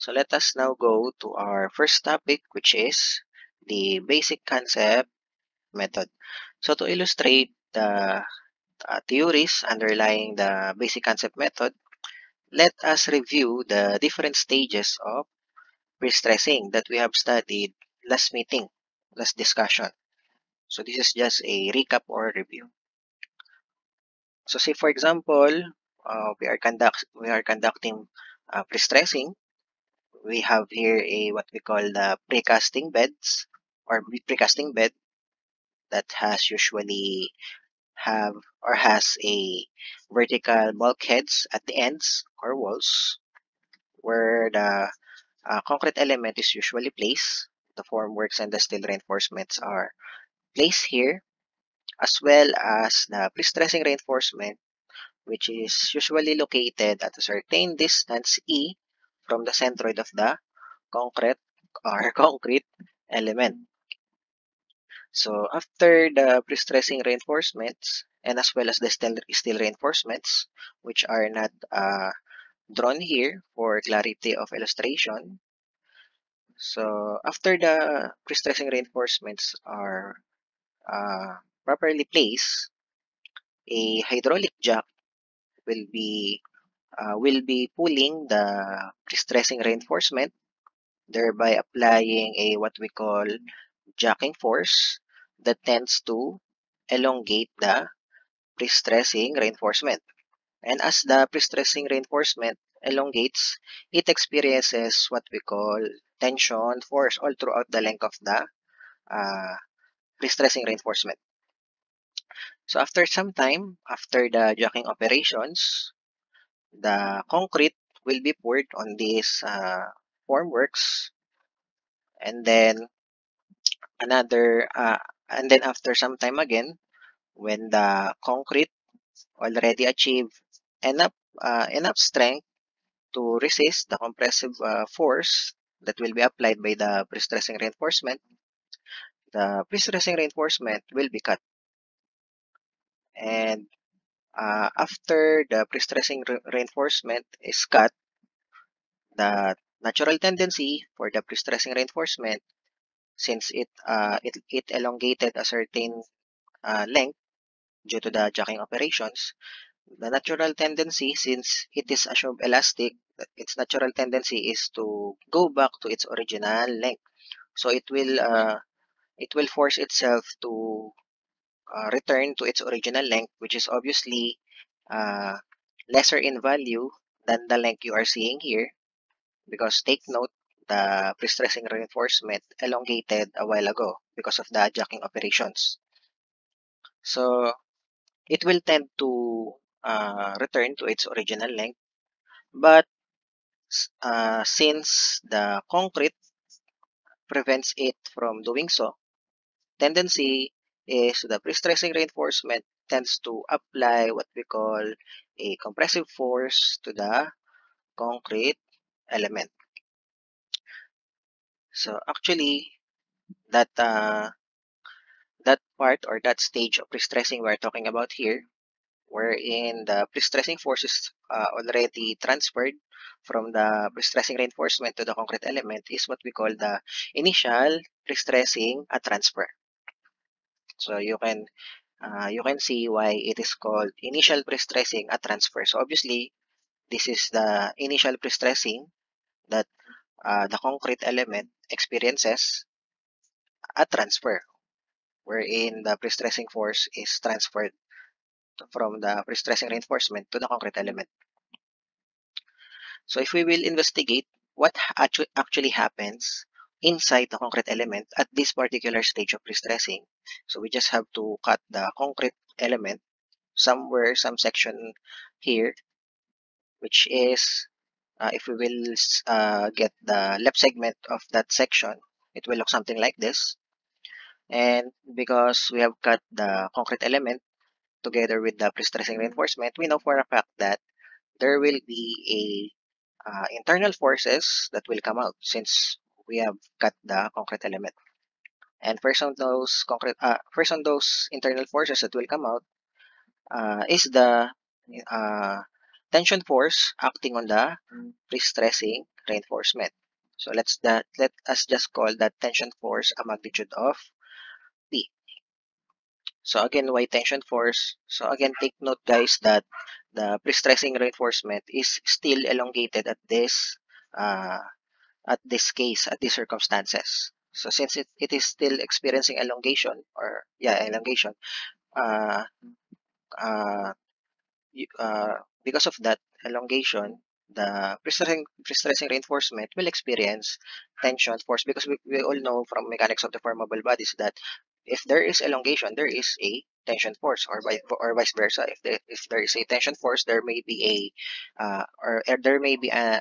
So let us now go to our first topic, which is the basic concept method. So to illustrate the theories underlying the basic concept method, let us review the different stages of prestressing that we have studied last meeting, last discussion. So this is just a recap or review. So say for example, we are conducting prestressing. We have here a what we call the precasting beds or precasting bed that has usually have or has a vertical bulkheads at the ends or walls where the concrete element is usually placed. The formworks and the steel reinforcements are placed here, as well as the pre-stressing reinforcement, which is usually located at a certain distance E from the centroid of the concrete or concrete element. So after the pre-stressing reinforcements and as well as the steel reinforcements, which are not drawn here for clarity of illustration. So after the pre-stressing reinforcements are properly placed, a hydraulic jack will be pulling the pre-stressing reinforcement, thereby applying a what we call jacking force that tends to elongate the pre-stressing reinforcement. And as the pre-stressing reinforcement elongates, it experiences what we call tension force all throughout the length of the uh, pre-stressing reinforcement. So after some time, after the jacking operations, the concrete will be poured on these formworks, and then another, and then after some time again, when the concrete already achieve enough enough strength to resist the compressive force that will be applied by the pre-stressing reinforcement, the pre-stressing reinforcement will be cut. And after the pre-stressing reinforcement is cut, the natural tendency for the pre-stressing reinforcement, since it elongated a certain length due to the jacking operations, the natural tendency, since it is assumed elastic, its natural tendency is to go back to its original length. So it will force itself to return to its original length, which is obviously uh, lesser in value than the length you are seeing here. Because take note, the pre-stressing reinforcement elongated a while ago because of the jacking operations. So it will tend to return to its original length. But since the concrete prevents it from doing so, tendency is the pre-stressing reinforcement tends to apply what we call a compressive force to the concrete element. So actually, that that part or that stage of pre-stressing we're talking about here, wherein the pre-stressing force is already transferred from the pre-stressing reinforcement to the concrete element, is what we call the initial pre-stressing at transfer. So you can see why it is called initial pre-stressing at transfer. So obviously, this is the initial pre-stressing that the concrete element experiences at transfer, wherein the pre-stressing force is transferred from the pre-stressing reinforcement to the concrete element. So if we will investigate what actually happens inside the concrete element at this particular stage of pre-stressing, so we just have to cut the concrete element somewhere, some section here, which is if we will get the left segment of that section, it will look something like this. And because we have cut the concrete element together with the pre-stressing reinforcement, we know for a fact that there will be a internal forces that will come out since we have cut the concrete element. And first on those internal forces that will come out is the uh, tension force acting on the pre-stressing reinforcement. So let us just call that tension force a magnitude of P. So again, why tension force? So again, take note guys that the pre-stressing reinforcement is still elongated uh, at this case, at these circumstances. So since it is still experiencing elongation, uh, uh, because of that elongation, the pre-stressing reinforcement will experience tension force, because we all know from mechanics of the formable bodies that if there is elongation, there is a tension force, or vice versa. If there is a tension force, there may be or there may be an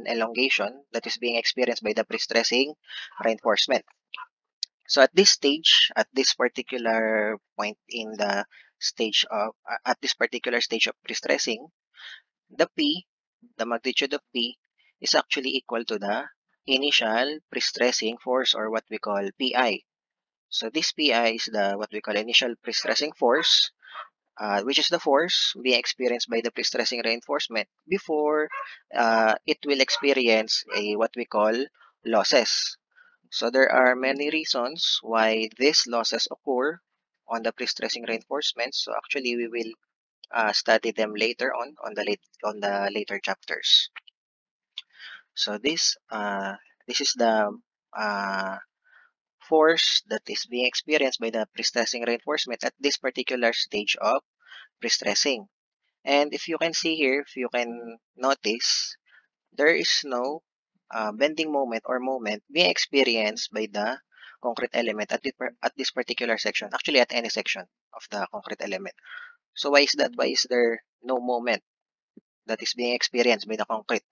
elongation that is being experienced by the pre-stressing reinforcement. So at this stage, at this particular point in the stage of, at this particular stage of pre-stressing, the P, the magnitude of P, is actually equal to the initial pre-stressing force, or what we call PI. So this PI is the what we call initial pre-stressing force, which is the force being experienced by the pre-stressing reinforcement before it will experience a what we call losses. So there are many reasons why these losses occur on the pre-stressing reinforcement. So actually, we will study them later on the later chapters. So this is the uh, force that is being experienced by the pre-stressing reinforcement at this particular stage of pre-stressing. And if you can see here, if you can notice, there is no bending moment or moment being experienced by the concrete element at this particular section, actually at any section of the concrete element. So why is that? Why is there no moment that is being experienced by the concrete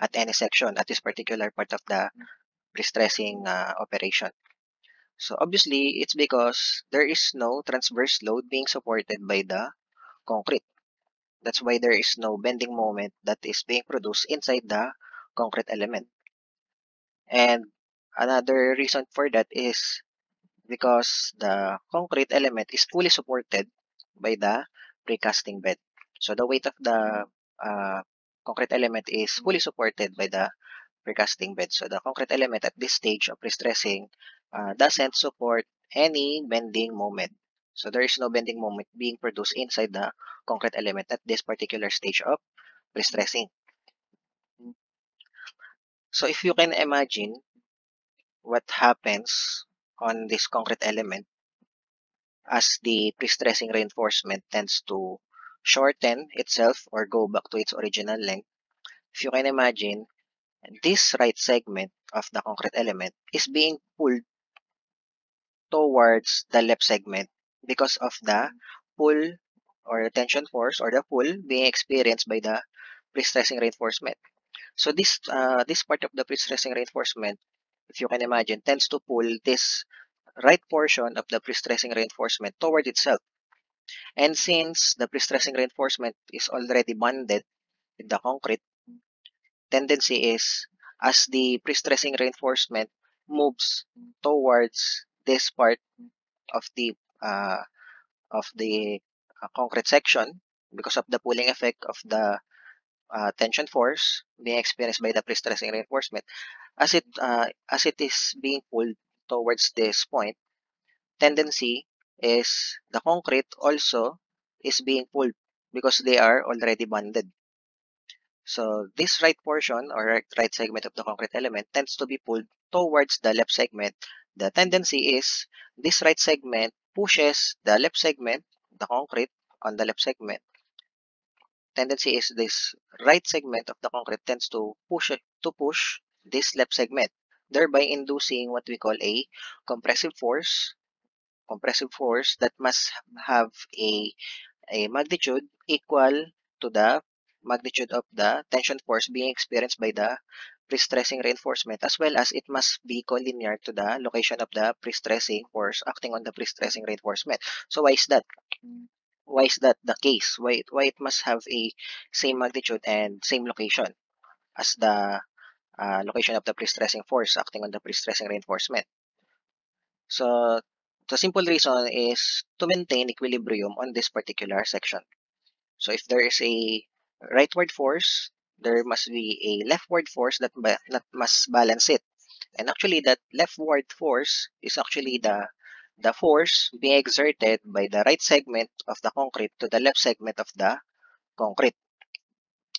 at any section at this particular part of the pre-stressing operation? So obviously, it's because there is no transverse load being supported by the concrete. That's why there is no bending moment that is being produced inside the concrete element. And another reason for that is because the concrete element is fully supported by the precasting bed. So the weight of the uh, concrete element is fully supported by the precasting bed. So the concrete element at this stage of pre-stressing doesn't support any bending moment. So there is no bending moment being produced inside the concrete element at this particular stage of pre-stressing. So if you can imagine what happens on this concrete element as the pre-stressing reinforcement tends to shorten itself or go back to its original length, if you can imagine, this right segment of the concrete element is being pulled towards the left segment because of the pull or tension force or the pull being experienced by the pre-stressing reinforcement. So this part of the pre-stressing reinforcement, if you can imagine, tends to pull this right portion of the pre-stressing reinforcement toward itself. And since the pre-stressing reinforcement is already bonded with the concrete, tendency is as the pre-stressing reinforcement moves towards this part of uh, the concrete section, because of the pulling effect of the tension force being experienced by the pre-stressing reinforcement, as it is being pulled towards this point, tendency is the concrete also is being pulled because they are already bonded. So this right portion or right segment of the concrete element tends to be pulled towards the left segment. The tendency is this right segment pushes the left segment, the concrete on the left segment. Tendency is this right segment of the concrete tends to push this left segment, thereby inducing what we call a compressive force. Compressive force that must have a magnitude equal to the magnitude of the tension force being experienced by the pre-stressing reinforcement, as well as it must be collinear to the location of the pre-stressing force acting on the pre-stressing reinforcement. So why is that? Why is that the case? Why it must have a same magnitude and same location as the location of the pre-stressing force acting on the pre-stressing reinforcement? So the simple reason is to maintain equilibrium on this particular section. So if there is a rightward force there must be a leftward force that must balance it. And actually, that leftward force is actually the force being exerted by the right segment of the concrete to the left segment of the concrete.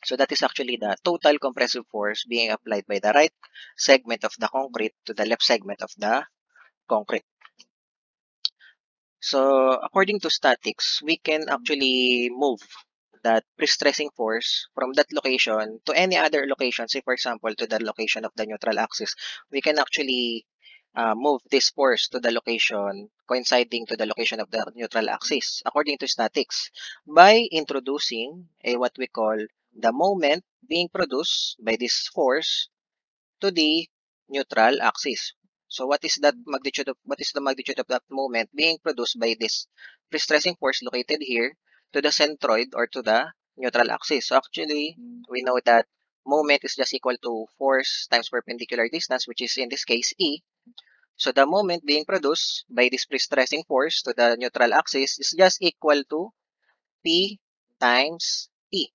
So that is actually the total compressive force being applied by the right segment of the concrete to the left segment of the concrete. So according to statics, we can actually move that pre-stressing force from that location to any other location. Say for example, to the location of the neutral axis. We can actually move this force to the location coinciding to the location of the neutral axis according to statics by introducing a what we call the moment being produced by this force to the neutral axis. So what is the magnitude of that moment being produced by this pre-stressing force located here to the centroid or to the neutral axis? So actually, we know that moment is just equal to force times perpendicular distance, which is in this case E. So the moment being produced by this pre-stressing force to the neutral axis is just equal to P times E.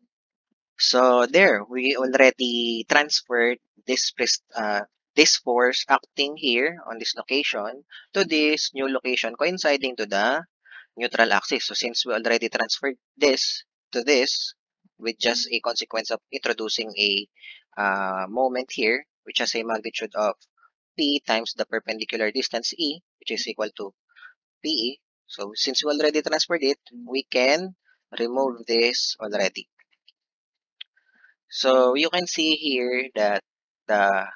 So there, we already transferred this force acting here on this location to this new location coinciding to the neutral axis. So since we already transferred this to this with just a consequence of introducing a moment here, which has a magnitude of P times the perpendicular distance E, which is equal to PE. So since we already transferred it, we can remove this already. So you can see here that the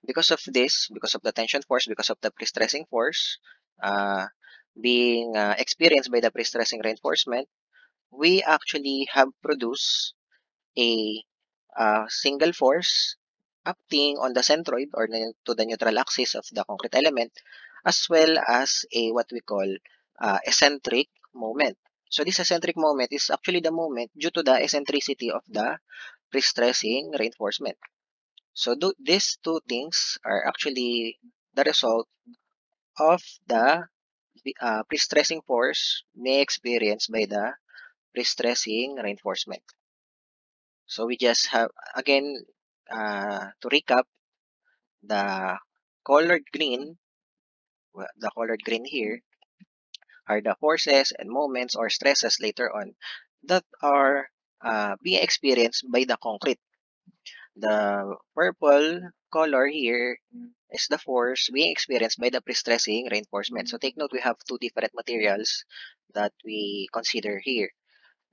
because of the tension force, because of the pre-stressing force uh, being experienced by the pre-stressing reinforcement, we actually have produced a single force acting on the centroid or to the neutral axis of the concrete element, as well as a what we call eccentric moment. So this eccentric moment is actually the moment due to the eccentricity of the pre-stressing reinforcement. So these two things are actually the result of the pre-stressing force may experience by the pre-stressing reinforcement. So we just have, again, to recap, the colored green, the colored green here are the forces and moments or stresses later on that are being experienced by the concrete. The purple color here is the force being experienced by the pre-stressing reinforcement. So take note, we have two different materials that we consider here,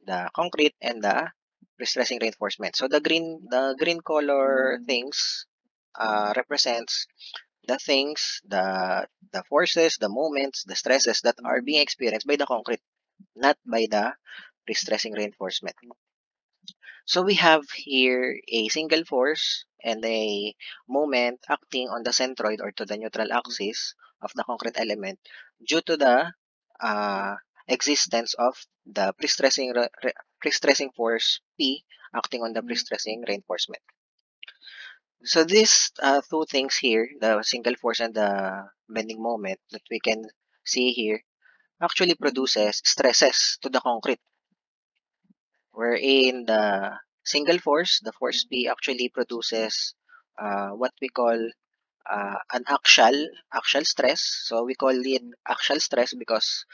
the concrete and the pre-stressing reinforcement. So the green color things represents the things, the forces, the moments, the stresses that are being experienced by the concrete, not by the pre-stressing reinforcement. So we have here a single force and a moment acting on the centroid or to the neutral axis of the concrete element due to the uh, existence of the pre-stressing force P acting on the pre-stressing reinforcement. So these two things here, the single force and the bending moment that we can see here, actually produces stresses to the concrete, wherein the single force, the force P, actually produces what we call an axial stress. So we call it axial stress because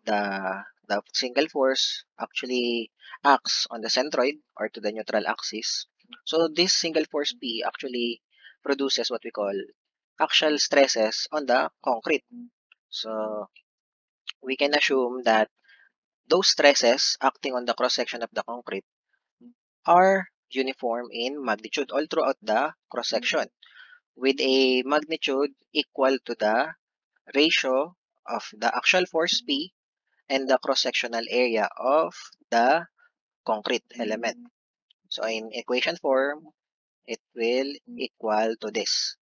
the single force actually acts on the centroid or to the neutral axis. So this single force P actually produces what we call axial stresses on the concrete. So we can assume that those stresses acting on the cross section of the concrete are uniform in magnitude all throughout the cross-section with a magnitude equal to the ratio of the axial force P and the cross-sectional area of the concrete element. So in equation form, it will equal to this,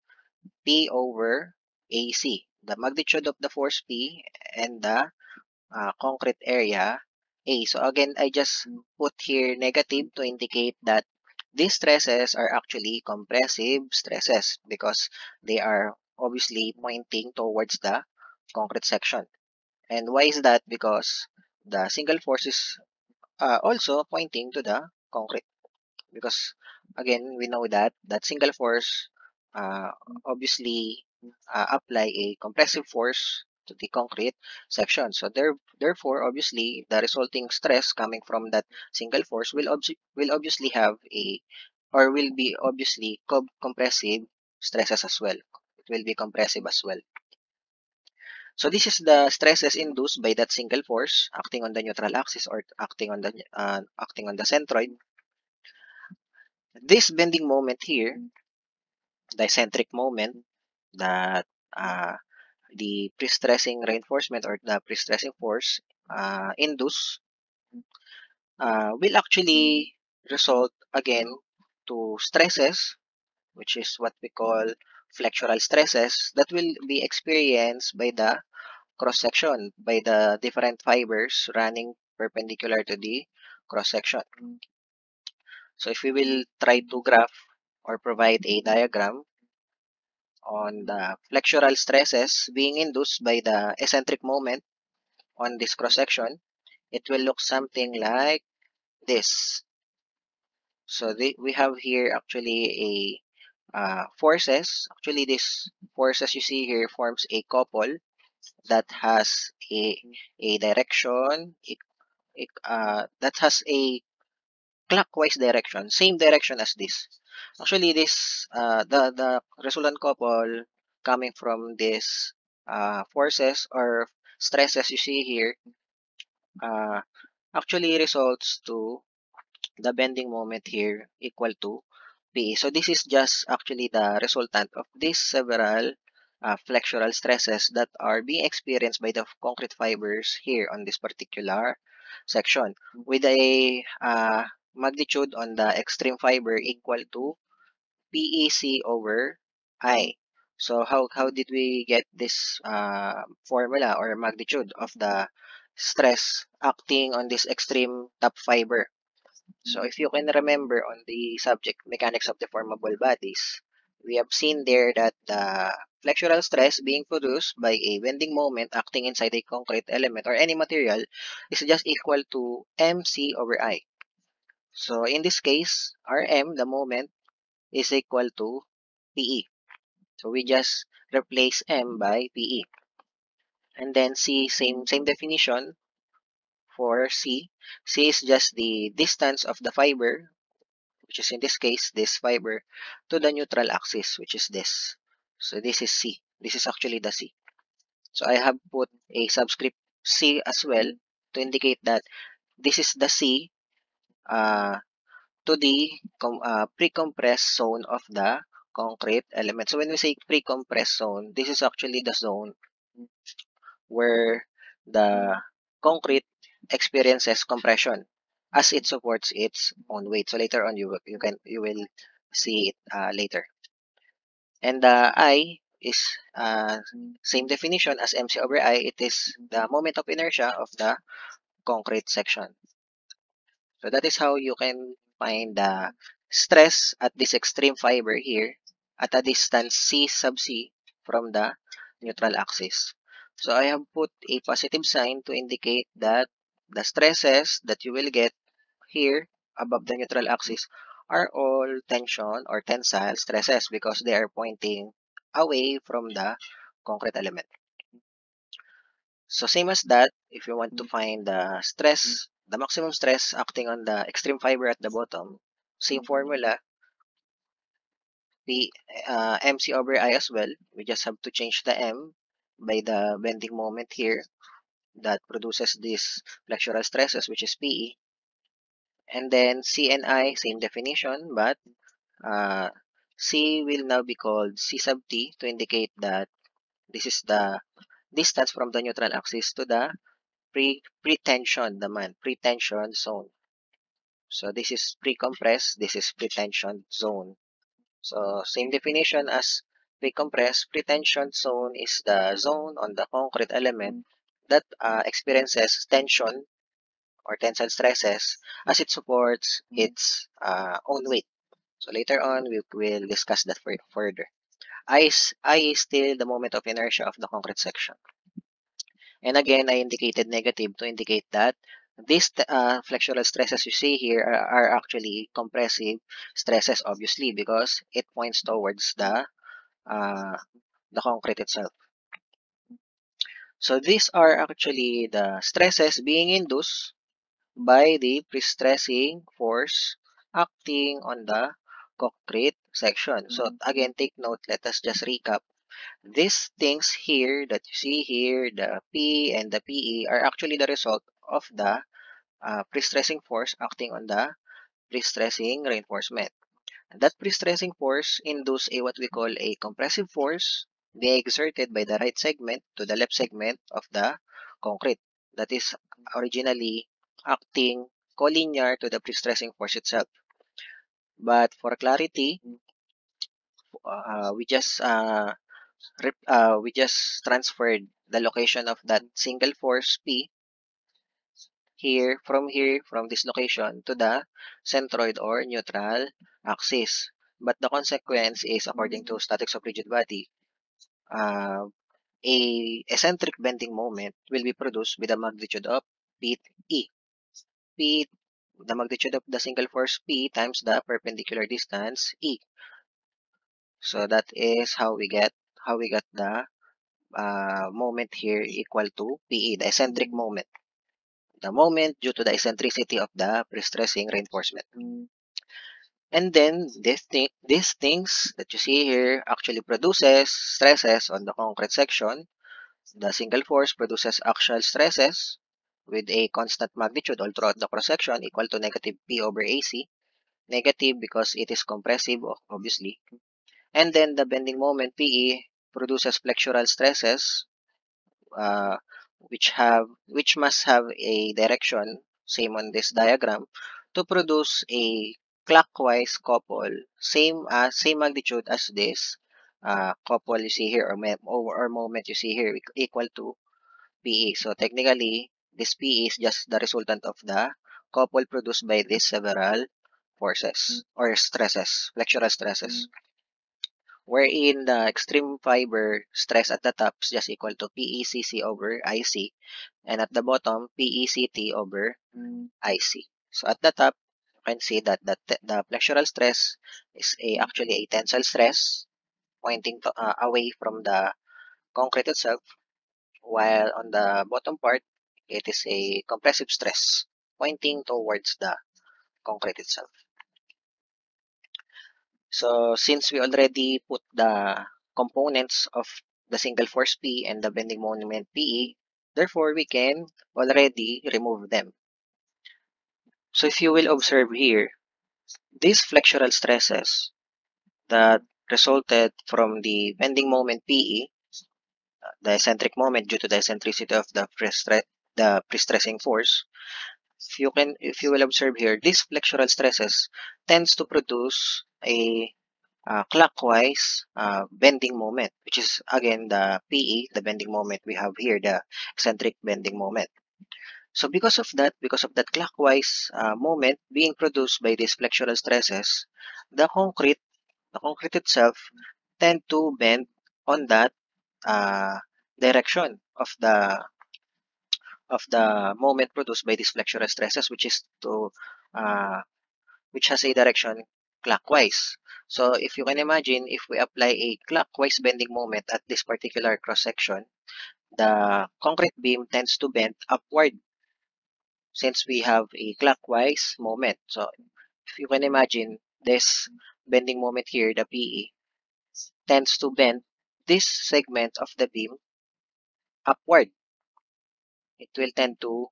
P over AC, the magnitude of the force P and the concrete area A. So again, I just put here negative to indicate that these stresses are actually compressive stresses because they are obviously pointing towards the concrete section. And why is that? Because the single force is also pointing to the concrete because again, we know that single force obviously apply a compressive force to the concrete section. So therefore, obviously, the resulting stress coming from that single force will obviously have a, or will be obviously compressive stresses as well. It will be compressive as well. So this is the stresses induced by that single force acting on the neutral axis or acting on the centroid. This bending moment here, the eccentric moment that the prestressing reinforcement or the prestressing force induce will actually result again to stresses, which is what we call flexural stresses that will be experienced by the cross section, by the different fibers running perpendicular to the cross section. So if we will try to graph or provide a diagram on the flexural stresses being induced by the eccentric moment on this cross section, it will look something like this. So we have here actually a forces. Actually, this forces you see here forms a couple that has a direction. That has a clockwise direction, same direction as this. Actually, this the resultant couple coming from this forces or stresses you see here uh, actually results to the bending moment here equal to PE. So this is just actually the resultant of these several flexural stresses that are being experienced by the concrete fibers here on this particular section with a magnitude on the extreme fiber equal to PEC over I. So how did we get this formula or magnitude of the stress acting on this extreme top fiber? So if you can remember on the subject mechanics of deformable bodies, we have seen there that the flexural stress being produced by a bending moment acting inside a concrete element or any material is just equal to mc over I. So in this case, Rm, the moment, is equal to Pe. So we just replace m by Pe. And then C, same definition for C. C is just the distance of the fiber, which is in this case, this fiber, to the neutral axis, which is this. So this is C. This is actually the C. So I have put a subscript C as well to indicate that this is the C uh, to the pre-compressed zone of the concrete element. So when we say pre-compressed zone, this is actually the zone where the concrete experiences compression as it supports its own weight. So later on, you will see it later. And the I is same definition as MC over I. It is the moment of inertia of the concrete section. So that is how you can find the stress at this extreme fiber here at a distance C sub C from the neutral axis. So I have put a positive sign to indicate that the stresses that you will get here above the neutral axis are all tension or tensile stresses because they are pointing away from the concrete element. So same as that, if you want to find the stress, the maximum stress acting on the extreme fiber at the bottom, same formula, P, MC over I as well. We just have to change the M by the bending moment here that produces these flexural stresses, which is PE. And then C and I, same definition, but uh, C will now be called C sub T to indicate that this is the distance from the neutral axis to the pre-tension naman, pre-tension zone. So this is pre-compressed, this is pre-tension zone. So same definition as pre-compressed, pre-tension zone is the zone on the concrete element that experiences tension or tensile stresses as it supports its own weight. So later on, we will discuss that further. I is still the moment of inertia of the concrete section. And again, I indicated negative to indicate that These flexural stresses you see here are actually compressive stresses, obviously, because it points towards the concrete itself. So these are actually the stresses being induced by the prestressing force acting on the concrete section. So again, take note, let us just recap. These things here that you see here, the P and the PE, are actually the result of the prestressing force acting on the prestressing reinforcement. That prestressing force induces a what we call a compressive force being exerted by the right segment to the left segment of the concrete that is originally acting collinear to the prestressing force itself. But for clarity, we just transferred the location of that single force P from this location to the centroid or neutral axis. But the consequence is, according to statics of rigid body, uh, a eccentric bending moment will be produced with a magnitude of P E. P, the magnitude of the single force P times the perpendicular distance E. So that is how we got the moment here equal to PE, the eccentric moment. The moment due to the eccentricity of the prestressing reinforcement. And then these things that you see here actually produces stresses on the concrete section. The single force produces axial stresses with a constant magnitude all throughout the cross-section equal to negative P over AC. Negative because it is compressive, obviously. And then the bending moment PE produces flexural stresses uh, which must have a direction, same on this diagram, to produce a clockwise couple, same magnitude as this couple you see here, or moment you see here, equal to PE. So technically, this PE is just the resultant of the couple produced by these several forces or stresses, flexural stresses, wherein the extreme fiber stress at the top is just equal to PECC over IC, and at the bottom, PECT over IC. So at the top, you can see that the flexural stress is actually a tensile stress pointing away from the concrete itself, while on the bottom part, it is a compressive stress pointing towards the concrete itself. So since we already put the components of the single force P and the bending moment PE, therefore we can already remove them. So if you will observe here, these flexural stresses that resulted from the bending moment PE, the eccentric moment due to the eccentricity of the prestressing force, if you will observe here, these flexural stresses tends to produce a clockwise bending moment, which is again the PE, the bending moment we have here, the eccentric bending moment. So because of that clockwise moment being produced by these flexural stresses, the concrete itself tend to bend on that uh, direction of the moment produced by these flexural stresses, uh, which has a direction clockwise. So if you can imagine, if we apply a clockwise bending moment at this particular cross section, the concrete beam tends to bend upward since we have a clockwise moment. So if you can imagine this bending moment here, the PE, tends to bend this segment of the beam upward. It will tend to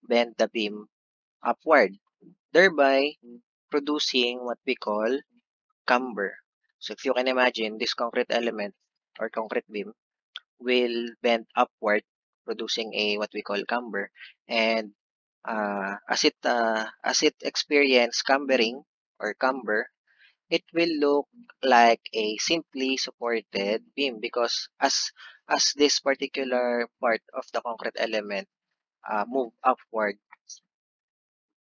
bend the beam upward, thereby producing what we call camber. So if you can imagine, this concrete element or concrete beam will bend upward, producing a what we call camber. And as it experience cambering or camber, it will look like a simply supported beam because as this particular part of the concrete element move upward,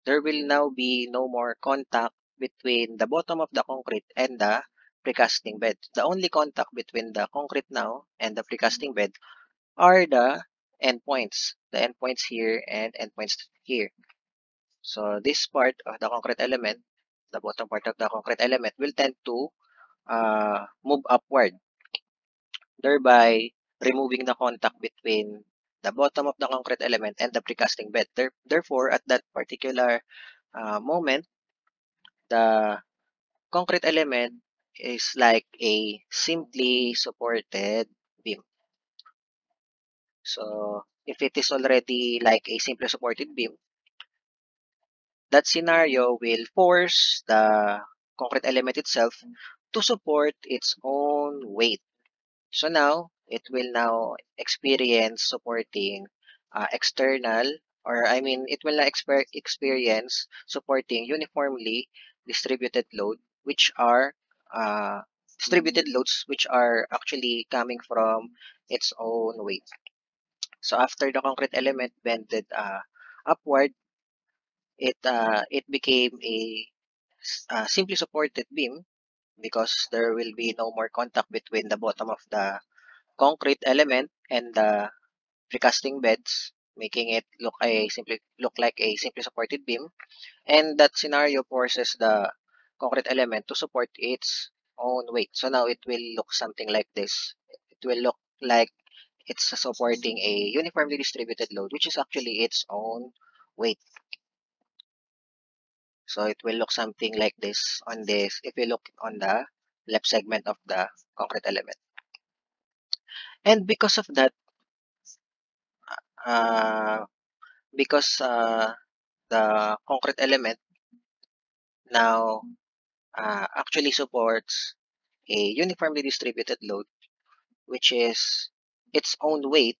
there will now be no more contact between the bottom of the concrete and the precasting bed. The only contact between the concrete now and the precasting bed are the endpoints. the endpoints here, and endpoints here. So this part of the concrete element, the bottom part of the concrete element, will tend to move upward, thereby removing the contact between the bottom of the concrete element and the precasting bed. Therefore, at that particular moment, the concrete element is like a simply supported beam. So if it is already like a simply supported beam, that scenario will force the concrete element itself to support its own weight. So now, it will now experience supporting external, or I mean, it will now experience supporting uniformly distributed load, which are distributed loads which are actually coming from its own weight. So after the concrete element bended upward, it became a simply supported beam because there will be no more contact between the bottom of the concrete element and the precasting beds, making it look like a simply supported beam. And that scenario forces the concrete element to support its own weight. So now it will look something like this. It will look like it's supporting a uniformly distributed load, which is actually its own weight. So it will look something like this on this if you look on the left segment of the concrete element. And because of that, uh, because the concrete element now actually supports a uniformly distributed load, which is its own weight,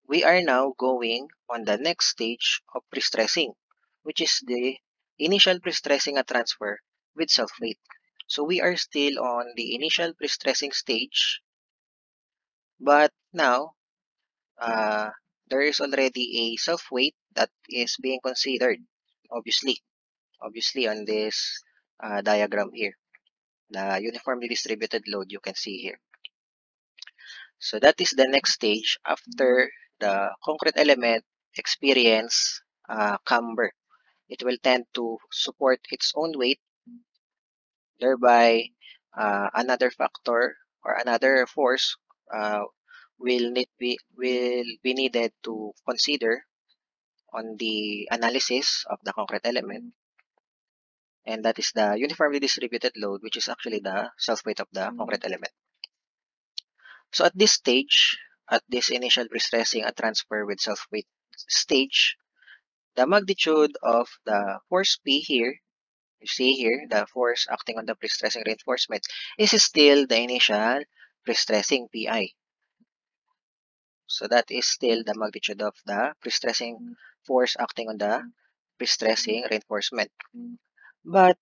we are now going on the next stage of prestressing, which is the initial prestressing at transfer with self-weight. So we are still on the initial prestressing stage, but now uh, there is already a self-weight that is being considered, obviously, on this diagram here, the uniformly distributed load you can see here. So that is the next stage after the concrete element experience camber. It will tend to support its own weight, thereby another factor or another force uh, will be needed to consider on the analysis of the concrete element, and that is the uniformly distributed load, which is actually the self-weight of the concrete element. So at this stage, at this initial prestressing at transfer with self-weight stage, the magnitude of the force P here, you see here, the force acting on the prestressing reinforcement, is still the initial prestressing PI. So that is still the magnitude of the prestressing force acting on the prestressing reinforcement. But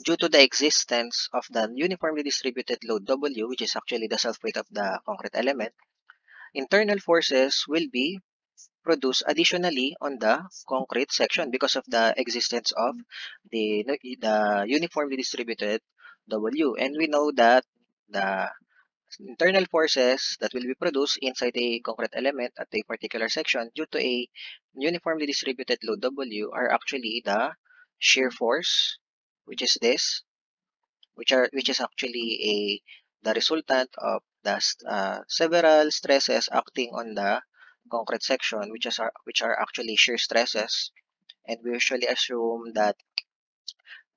due to the existence of the uniformly distributed load W, which is actually the self-weight of the concrete element, internal forces will be produced additionally on the concrete section because of the existence of the uniformly distributed W. And we know that the internal forces that will be produced inside a concrete element at a particular section due to a uniformly distributed load W are actually the shear force, which is this, which is actually the resultant of the several stresses acting on the concrete section, which are actually shear stresses, and we usually assume that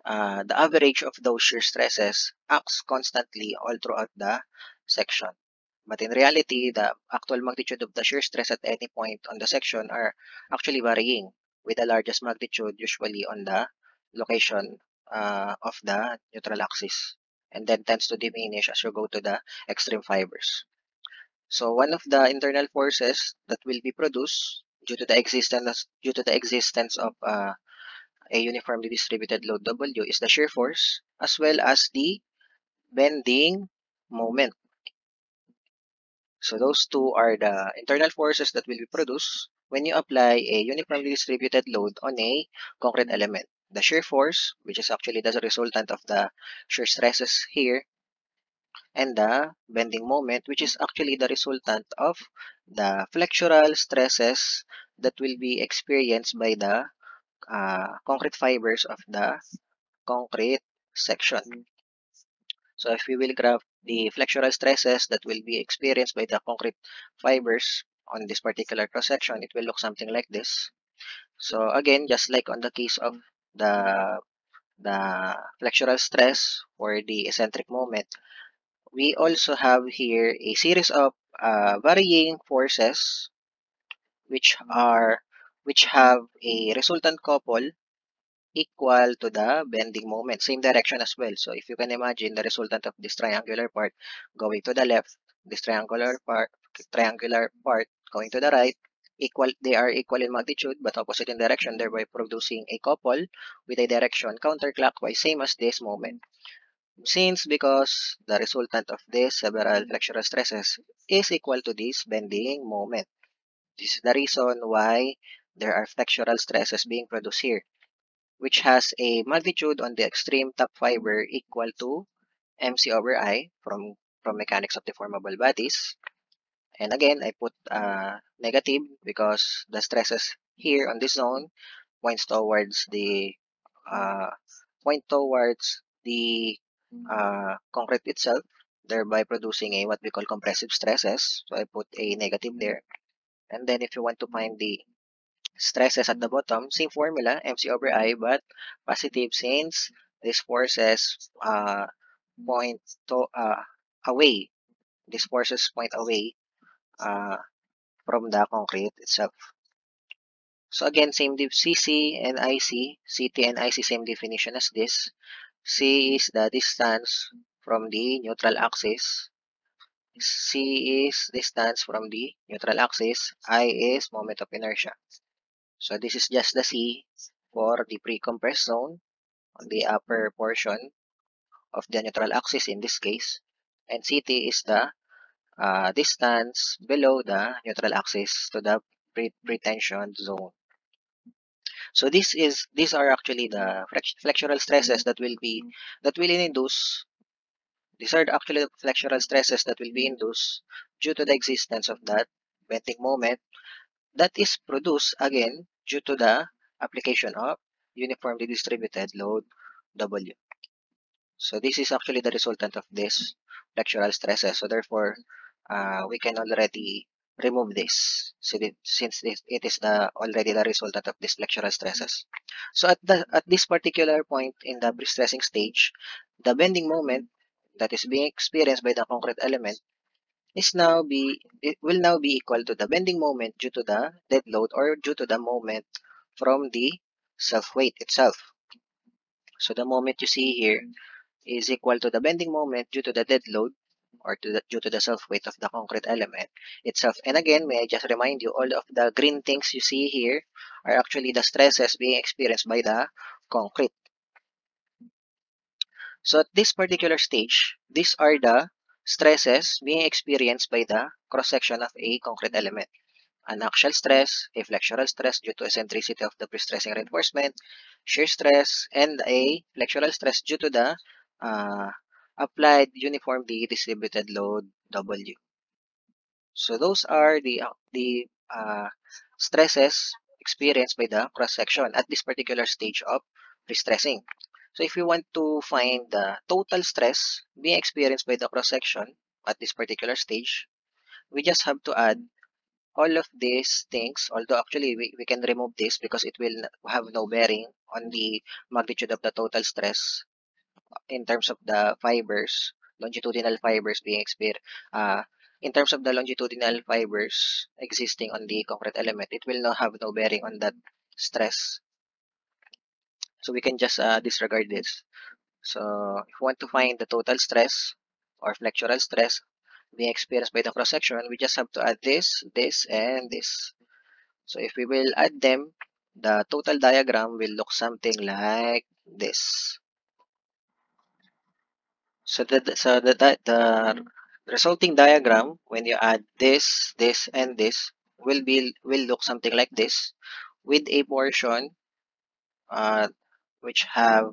the average of those shear stresses acts constantly all throughout the section. But in reality, the actual magnitude of the shear stress at any point on the section are actually varying, with the largest magnitude usually on the location of the neutral axis, and then tends to diminish as you go to the extreme fibers. So one of the internal forces that will be produced due to the existence of a uniformly distributed load W is the shear force, as well as the bending moment. So those two are the internal forces that will be produced when you apply a uniformly distributed load on a concrete element. The shear force, which is actually the resultant of the shear stresses here, and the bending moment, which is actually the resultant of the flexural stresses that will be experienced by the concrete fibers of the concrete section. So if we will graph the flexural stresses that will be experienced by the concrete fibers on this particular cross section, it will look something like this. So again, just like on the case of the flexural stress or the eccentric moment, we also have here a series of varying forces which are which have a resultant couple equal to the bending moment, same direction as well. So if you can imagine the resultant of this triangular part going to the left, this triangular part going to the right, they are equal in magnitude but opposite in direction, thereby producing a couple with a direction counterclockwise, same as this moment. Since because the resultant of this several flexural stresses is equal to this bending moment. This is the reason why there are flexural stresses being produced here, which has a magnitude on the extreme top fiber equal to mc over I from mechanics of deformable bodies. And again, I put negative because the stresses here on this zone points towards the uh, concrete itself, thereby producing a what we call compressive stresses. So I put a negative there. And then if you want to find the stresses at the bottom, same formula, mc over I, but positive since these forces point to away. These forces point away uh, from the concrete itself. So again, same CC and IC, CT and IC, same definition as this. C is the distance from the neutral axis. C is distance from the neutral axis. I is moment of inertia. So this is just the C for the pre-compressed zone on the upper portion of the neutral axis in this case. And CT is the distance below the neutral axis to the pretension zone. So these are actually the flexural stresses that will induce. These are actually the flexural stresses that will be induced due to the existence of that bending moment that is produced again due to the application of uniformly distributed load W. So this is actually the resultant of this flexural stresses. So therefore, we can already remove this since it is already the resultant of this flexural stresses. So at this particular point in the prestressing stage, the bending moment that is being experienced by the concrete element it will now be equal to the bending moment due to the dead load or due to the moment from the self weight itself. So the moment you see here is equal to the bending moment due to the dead load or due to the self-weight of the concrete element itself. And again, may I just remind you, all of the green things you see here are actually the stresses being experienced by the concrete. So at this particular stage, these are the stresses being experienced by the cross-section of a concrete element. An axial stress, a flexural stress due to eccentricity of the prestressing reinforcement, shear stress, and a flexural stress due to the uh, applied uniformly distributed load W. So those are the stresses experienced by the cross-section at this particular stage of prestressing. So if you want to find the total stress being experienced by the cross-section at this particular stage, we just have to add all of these things, although actually we can remove this because it will have no bearing on the magnitude of the total stress in terms of the fibers, longitudinal fibers being experienced. In terms of the longitudinal fibers existing on the concrete element, it will not have no bearing on that stress. So we can just disregard this. So if you want to find the total stress or flexural stress being experienced by the cross section, we just have to add this, this, and this. So if we will add them, the total diagram will look something like this. So the resulting diagram, when you add this, this, and this, will look something like this, with a portion which have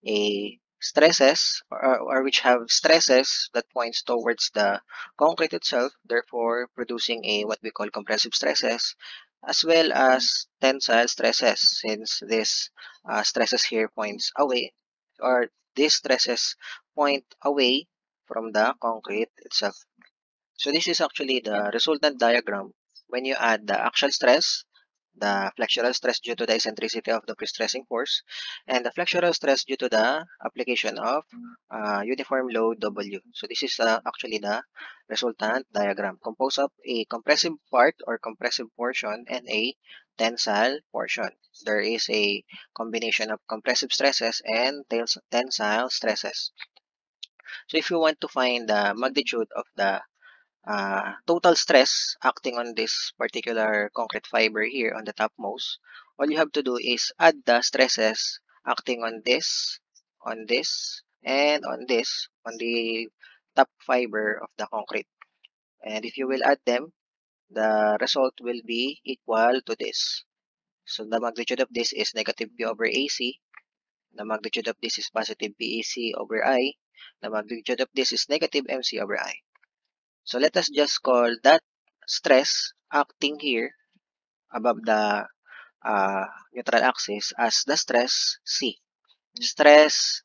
a stresses or which have stresses that points towards the concrete itself, therefore producing a what we call compressive stresses, as well as tensile stresses, since this stresses here points away, or these stresses point away from the concrete itself. So this is actually the resultant diagram when you add the axial stress, the flexural stress due to the eccentricity of the prestressing force, and the flexural stress due to the application of uniform load W. So this is actually the resultant diagram, composed of a compressive part or compressive portion and a tensile portion. There is a combination of compressive stresses and tensile stresses. So if you want to find the magnitude of the total stress acting on this particular concrete fiber here on the topmost, all you have to do is add the stresses acting on this, and on this, on the top fiber of the concrete. And if you will add them, the result will be equal to this. So the magnitude of this is negative P over AC. The magnitude of this is positive PAC over I. The magnitude of this is negative MC over I. So let us just call that stress acting here above the neutral axis as the stress C. Stress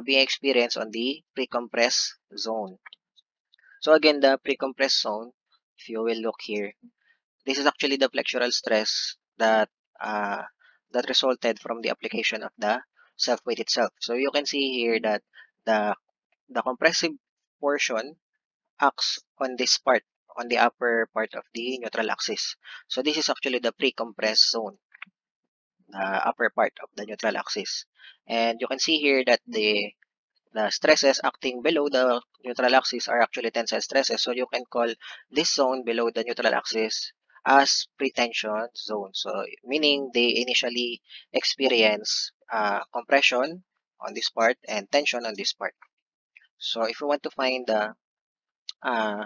being experienced on the pre-compressed zone. So again, the pre-compressed zone, if you will look here, this is actually the flexural stress uh, that resulted from the application of the self-weight itself. So you can see here that the the compressive portion acts on this part, on the upper part of the neutral axis. So this is actually the pre-compressed zone, the upper part of the neutral axis. And you can see here that the stresses acting below the neutral axis are actually tensile stresses. So you can call this zone below the neutral axis as pre-tension zone. So meaning they initially experience compression on this part and tension on this part. So if you want to find uh,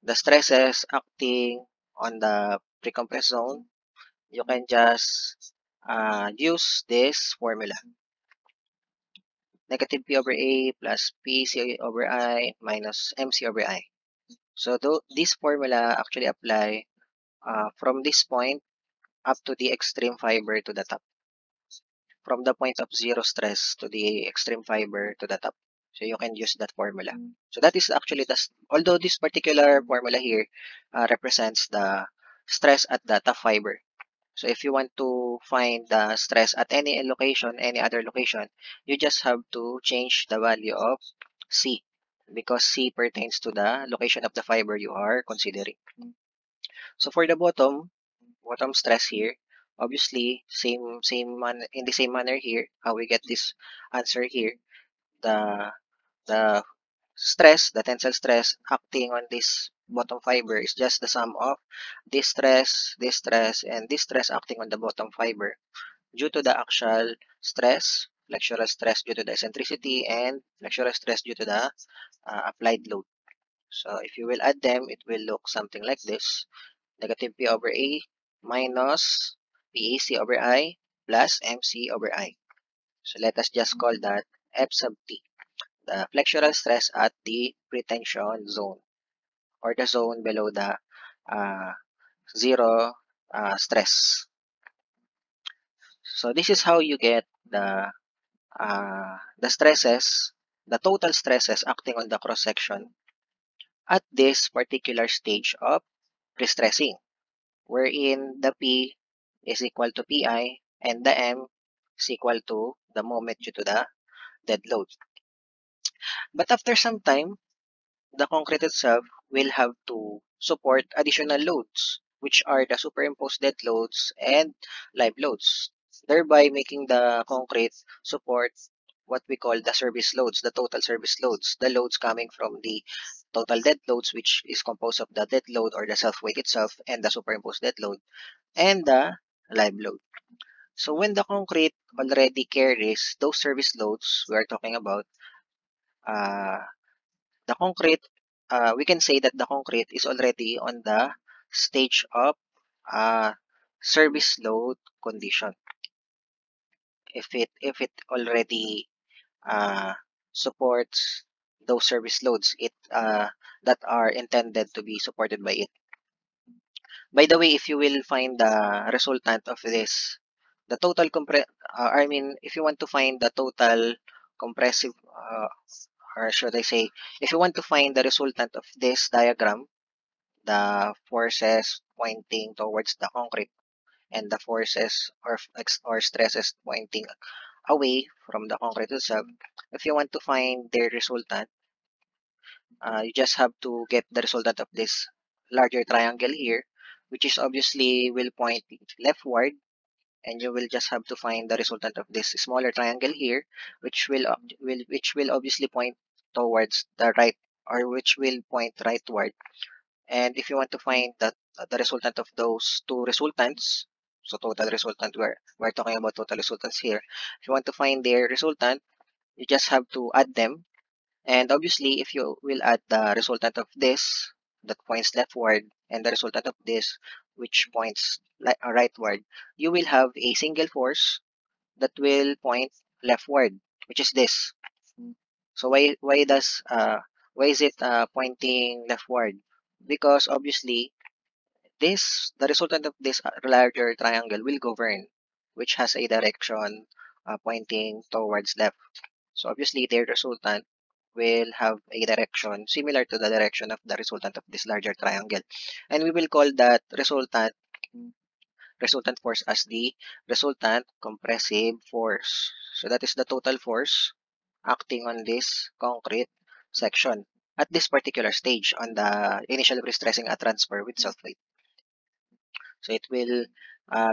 the stresses acting on the pre-compressed zone, you can just use this formula. Negative P over A plus PC over I minus MC over I. So this formula actually apply from this point up to the extreme fiber to the top. From the point of zero stress to the extreme fiber to the top. So you can use that formula. So that is actually although this particular formula here represents the stress at the top fiber. So if you want to find the stress at any location, any other location, you just have to change the value of C, because C pertains to the location of the fiber you are considering. So for the bottom stress here, obviously in the same manner here, how we get this answer here, the the stress, the tensile stress acting on this bottom fiber is just the sum of this stress, and this stress acting on the bottom fiber due to the axial stress, flexural stress due to the eccentricity, and flexural stress due to the applied load. So if you will add them, it will look something like this. Negative P over A minus PAC over I plus MC over I. So let us just call that F sub T, the flexural stress at the pretension zone, or the zone below the uh, zero stress. So this is how you get the stresses, the total stresses acting on the cross section at this particular stage of prestressing, wherein the P is equal to Pi and the M is equal to the moment due to the dead load. But after some time, the concrete itself will have to support additional loads, which are the superimposed dead loads and live loads, thereby making the concrete support what we call the service loads, the total service loads, the loads coming from the total dead loads, which is composed of the dead load or the self-weight itself and the superimposed dead load, and the live load. So when the concrete already carries those service loads we are talking about, uh, the concrete, we can say that the concrete is already on the stage of uh, service load condition. If it already uh, supports those service loads that are intended to be supported by it. By the way, if you will find the resultant of this, the total if you want to find the total compressive, or should I say, if you want to find the resultant of this diagram, the forces pointing towards the concrete and the forces or stresses pointing away from the concrete itself, if you want to find their resultant, you just have to get the resultant of this larger triangle here, which is obviously will point leftward, and you will just have to find the resultant of this smaller triangle here, which will obviously point towards the right, or which will point rightward. And if you want to find the resultant of those two resultants, so total resultant, we're talking about total resultants here. If you want to find their resultant, you just have to add them. And obviously, if you will add the resultant of this that points leftward and the resultant of this which points rightward, you will have a single force that will point leftward, which is this. So why is it pointing leftward? Because obviously the resultant of this larger triangle will govern, which has a direction pointing towards left. So obviously their resultant will have a direction similar to the direction of the resultant of this larger triangle. And we will call that resultant force as the resultant compressive force. So that is the total force acting on this concrete section at this particular stage on the initial prestressing at transfer with self-weight. So it will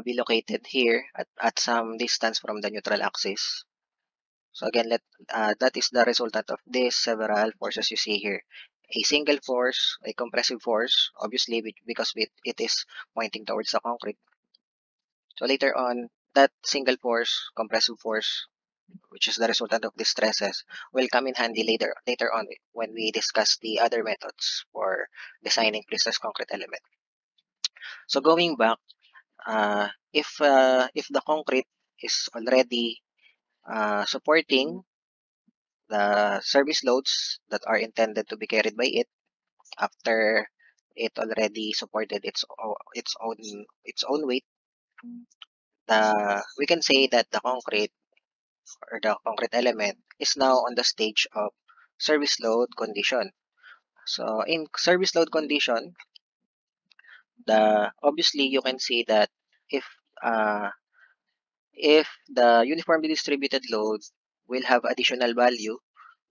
be located here at some distance from the neutral axis. So again, that is the resultant of these several forces you see here. A single force, a compressive force, obviously because it is pointing towards the concrete. So later on, that single force, compressive force, which is the resultant of these stresses, will come in handy later on when we discuss the other methods for designing prestressed concrete element. So going back, if the concrete is already supporting the service loads that are intended to be carried by it after it already supported its own weight, we can say that the concrete or the concrete element is now on the stage of service load condition. So in service load condition, the obviously you can see that if uh, if the uniformly distributed load will have additional value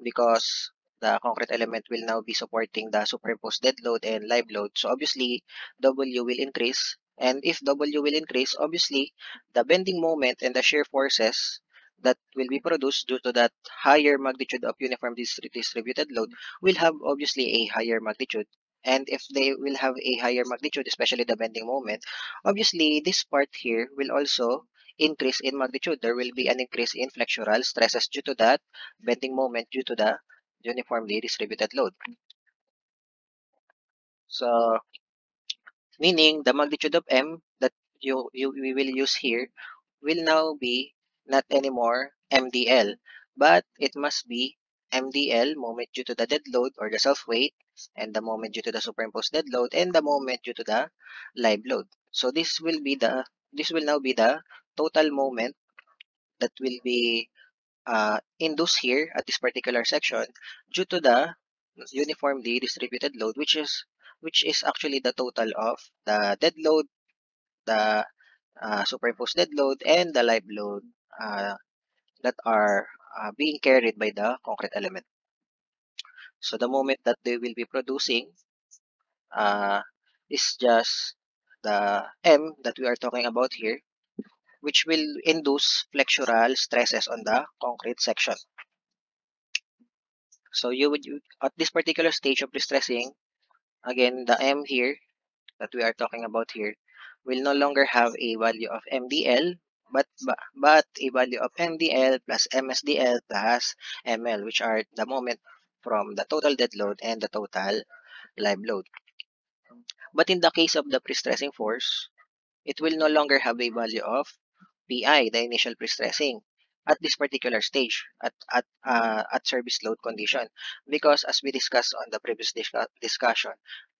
because the concrete element will now be supporting the superimposed dead load and live load. So obviously W will increase, and if W will increase, obviously the bending moment and the shear forces that will be produced due to that higher magnitude of uniform distributed load will have obviously a higher magnitude. And if they will have a higher magnitude, especially the bending moment, obviously this part here will also increase in magnitude. There will be an increase in flexural stresses due to that bending moment due to the uniformly distributed load. So meaning the magnitude of M that we will use here will now be not anymore MDL, but it must be MDL, moment due to the dead load or the self weight, and the moment due to the superimposed dead load, and the moment due to the live load. So this will now be the total moment that will be induced here at this particular section due to the uniformly distributed load, which is actually the total of the dead load, the superimposed dead load, and the live load that are being carried by the concrete element. So the moment that they will be producing uh, is just the M that we are talking about here, which will induce flexural stresses on the concrete section. So at this particular stage of distressing, again, the M here that we are talking about here will no longer have a value of MDL, but a value of MDL plus MSDL plus ML, which are the moment from the total dead load and the total live load. But in the case of the prestressing force, it will no longer have a value of PI, the initial prestressing. at this particular stage at service load condition, because as we discussed on the previous discussion,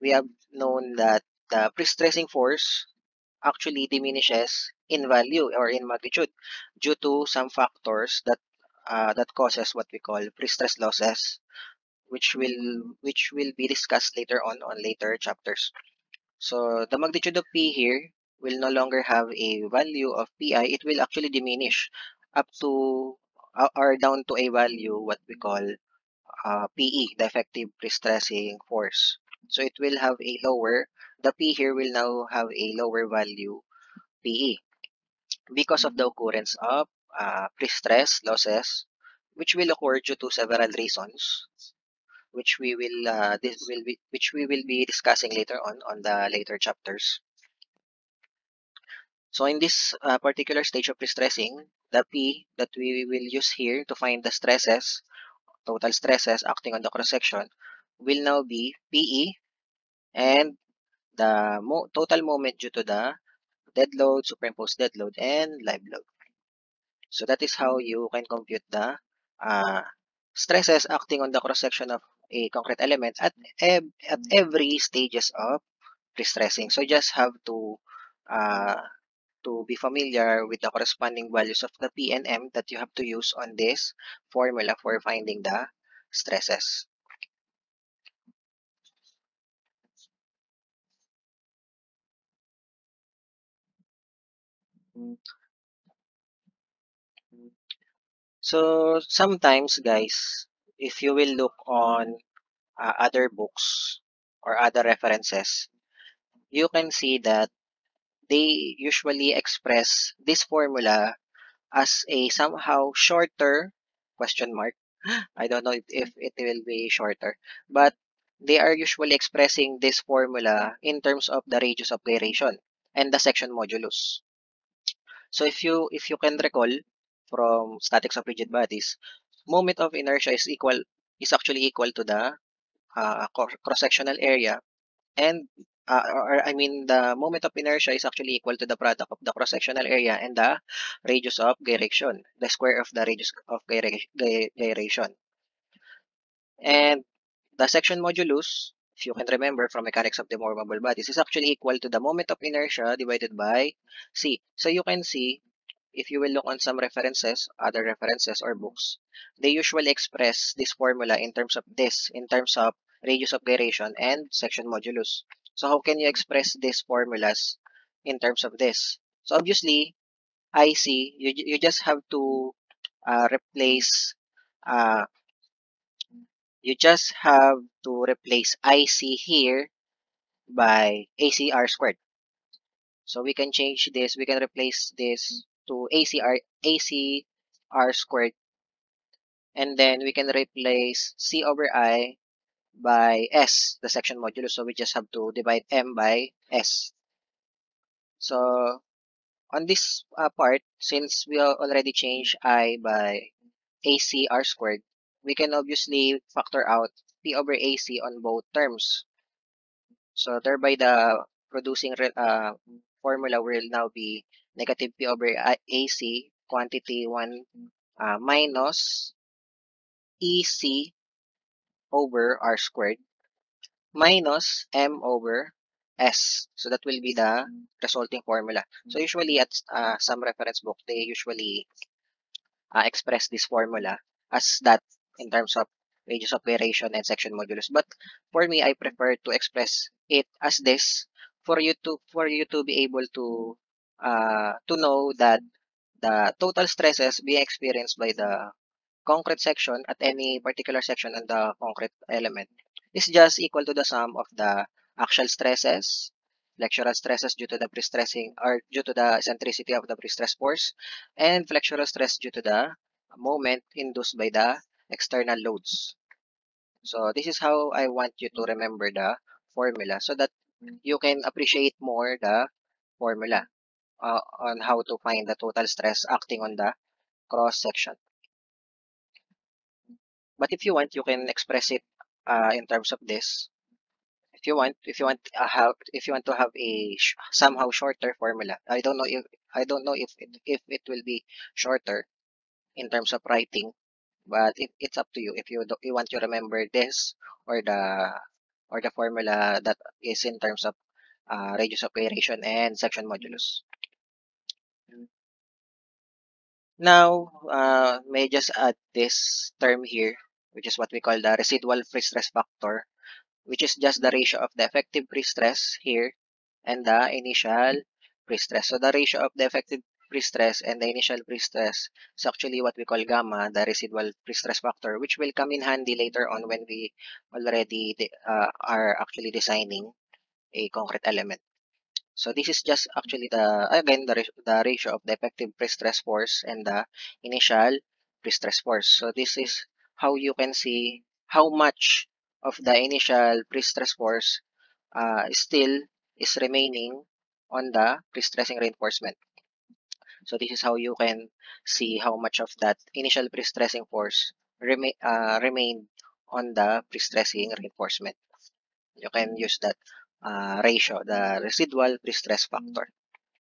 we have known that the pre-stressing force actually diminishes in value or in magnitude due to some factors that causes what we call pre-stress losses, which will be discussed later on later chapters. So the magnitude of P here will no longer have a value of Pi. It will actually diminish up to or down to a value what we call PE, the effective pre-stressing force. So it will have a lower, the P here will now have a lower value PE because of the occurrence of pre-stress losses, which will occur due to several reasons, which we will be discussing later on the later chapters. So in this particular stage of pre-stressing, the P that we will use here to find the stresses, total stresses acting on the cross-section, will now be PE and the total moment due to the dead load, superimposed dead load, and live load. So that is how you can compute the uh, stresses acting on the cross-section of a concrete element at every stages of pre-stressing. So you just have uh, to be familiar with the corresponding values of the P and M that you have to use on this formula for finding the stresses. So sometimes, guys, if you will look on other books or other references, you can see that they usually express this formula as a somehow shorter question mark. I don't know if it will be shorter, but they are usually expressing this formula in terms of the radius of gyration and the section modulus. So if you can recall from statics of rigid bodies, moment of inertia is actually equal to the cross-sectional area, and or I mean the moment of inertia is actually equal to the product of the cross-sectional area and the radius of gyration, the square of the radius of gyration. And the section modulus, if you can remember from mechanics of the movable bodies, is actually equal to the moment of inertia divided by c. So you can see, if you will look on some references, other references or books, they usually express this formula in terms of radius of gyration and section modulus. So how can you express these formulas in terms of this? So obviously, IC, you just have to replace uh, you just have to replace IC here by ACR squared. So we can change this, we can replace this to ACR squared, and then we can replace C over I by S, the section modulus. So we just have to divide M by S. So on this part, since we already changed I by ACR squared, we can obviously factor out P over AC on both terms. So thereby the producing formula will now be negative P over AC quantity 1 minus EC over R squared minus M over S. So that will be the resulting formula. So usually at some reference book, they usually express this formula as that in terms of radius of gyration and section modulus. But for me, I prefer to express it as this for you to be able to know that the total stresses being experienced by the concrete section at any particular section on the concrete element is just equal to the sum of the axial stresses, flexural stresses due to the prestressing or due to the eccentricity of the prestress force, and flexural stress due to the moment induced by the external loads. So this is how I want you to remember the formula so that you can appreciate more the formula on how to find the total stress acting on the cross section. But if you want, you can express it in terms of this. If you want to have a somehow shorter formula. I don't know if it will be shorter. in terms of writing, but it's up to you if you want to remember this or the formula that is in terms of radius of variation and section modulus. Now, may I just add this term here, which is what we call the residual pre-stress factor, which is just the ratio of the effective pre-stress here and the initial pre-stress. So the ratio of the effective pre-stress and the initial pre-stress is actually what we call gamma, the residual pre-stress factor, which will come in handy later on when we already are actually designing a concrete element. So this is just actually the ratio of the effective pre-stress force and the initial pre-stress force. So this is how you can see how much of the initial pre-stress force still is remaining on the pre-stressing reinforcement. So this is how you can see how much of that initial pre-stressing force remained on the pre-stressing reinforcement. You can use that ratio, the residual pre-stress factor.